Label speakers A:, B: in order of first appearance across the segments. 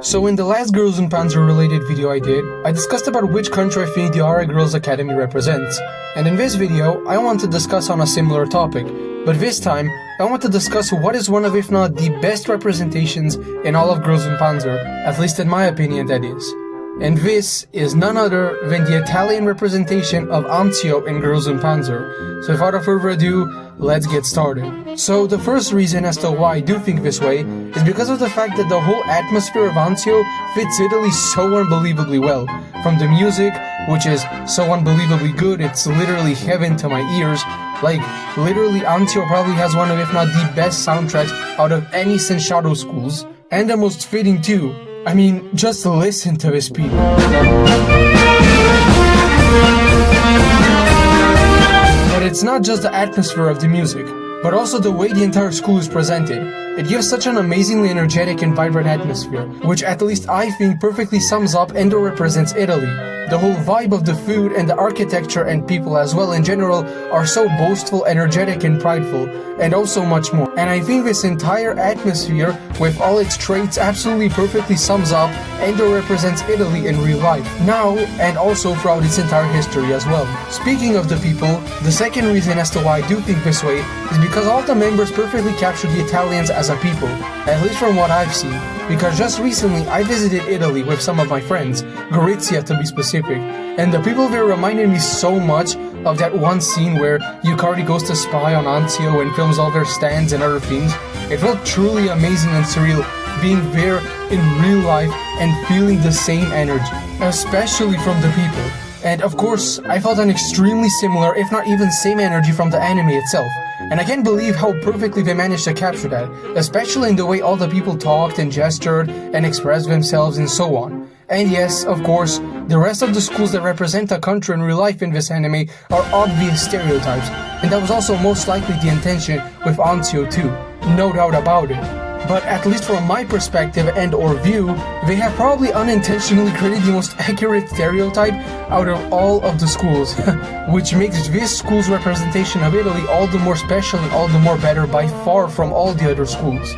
A: So in the last Girls Und Panzer related video I did, I discussed about which country I think the Aura Girls Academy represents. And in this video, I want to discuss on a similar topic, but this time, I want to discuss what is one of, if not the best representations in all of Girls Und Panzer, at least in my opinion that is. And this is none other than the Italian representation of Anzio in Girls Und Panzer. So without further ado, let's get started. So the first reason as to why I do think this way is because of the fact that the whole atmosphere of Anzio fits Italy so unbelievably well. From the music, which is so unbelievably good, it's literally heaven to my ears. Like, literally Anzio probably has one of, if not the best soundtracks out of any Senshadou schools. And the most fitting too. I mean, just listen to this beat. But it's not just the atmosphere of the music, but also the way the entire school is presented. It gives such an amazingly energetic and vibrant atmosphere, which at least I think perfectly sums up and represents Italy. The whole vibe of the food and the architecture and people as well in general are so boastful, energetic and prideful, and also much more. And I think this entire atmosphere with all its traits absolutely perfectly sums up and represents Italy in real life, now and also throughout its entire history as well. Speaking of the people, the second reason as to why I do think this way is because all the members perfectly capture the Italians as a people, at least from what I've seen. Because just recently I visited Italy with some of my friends, Gorizia to be specific, and the people there reminded me so much of that one scene where Yukari goes to spy on Anzio and films all their stands and other things. It felt truly amazing and surreal being there in real life and feeling the same energy, especially from the people. And of course, I felt an extremely similar, if not even same energy from the anime itself. And I can't believe how perfectly they managed to capture that, especially in the way all the people talked and gestured and expressed themselves and so on. And yes, of course, the rest of the schools that represent a country in real life in this anime are obvious stereotypes, and that was also most likely the intention with Anzio too, no doubt about it. But at least from my perspective and or view, they have probably unintentionally created the most accurate stereotype out of all of the schools, which makes this school's representation of Italy all the more special and all the more better by far from all the other schools.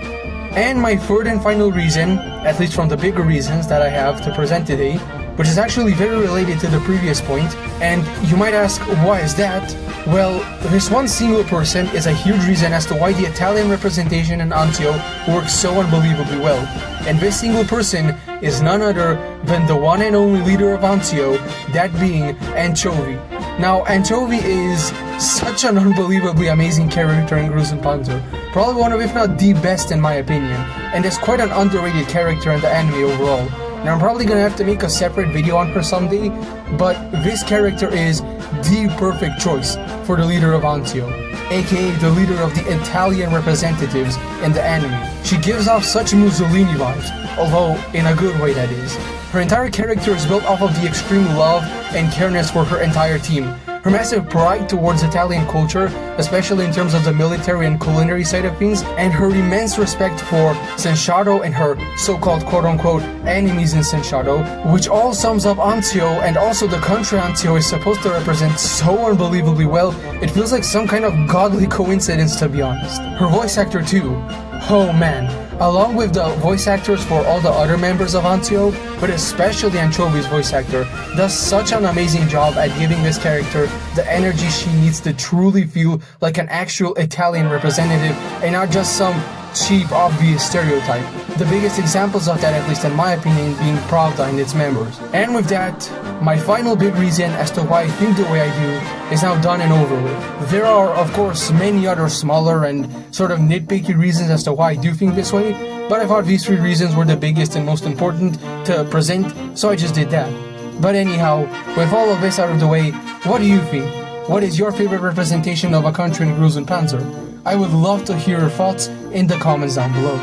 A: And my third and final reason, at least from the bigger reasons that I have to present today, which is actually very related to the previous point, and you might ask, why is that? Well, this one single person is a huge reason as to why the Italian representation in Anzio works so unbelievably well. And this single person is none other than the one and only leader of Anzio, that being Anchovy. Now, Anchovy is such an unbelievably amazing character in Girls Und Panzer, probably one of, if not the best in my opinion, and is quite an underrated character in the anime overall. Now I'm probably gonna have to make a separate video on her someday, but this character is the perfect choice for the leader of Anzio, aka the leader of the Italian representatives in the anime. She gives off such Mussolini vibes, although in a good way that is. Her entire character is built off of the extreme love and careness for her entire team, her massive pride towards Italian culture, especially in terms of the military and culinary side of things, and her immense respect for Senshadou and her so-called quote-unquote enemies in Senshadou, which all sums up Anzio and also the country Anzio is supposed to represent so unbelievably well, it feels like some kind of godly coincidence to be honest. Her voice actor too, oh man. Along with the voice actors for all the other members of Anzio, but especially Anchovy's voice actor, does such an amazing job at giving this character the energy she needs to truly feel like an actual Italian representative and not just some cheap, obvious stereotype. The biggest examples of that, at least in my opinion, being Pravda and its members. And with that, my final big reason as to why I think the way I do is now done and over with. There are, of course, many other smaller and sort of nitpicky reasons as to why I do think this way, but I thought these three reasons were the biggest and most important to present, so I just did that. But anyhow, with all of this out of the way, what do you think? What is your favorite representation of a country in Girls Und Panzer? I would love to hear your thoughts in the comments down below.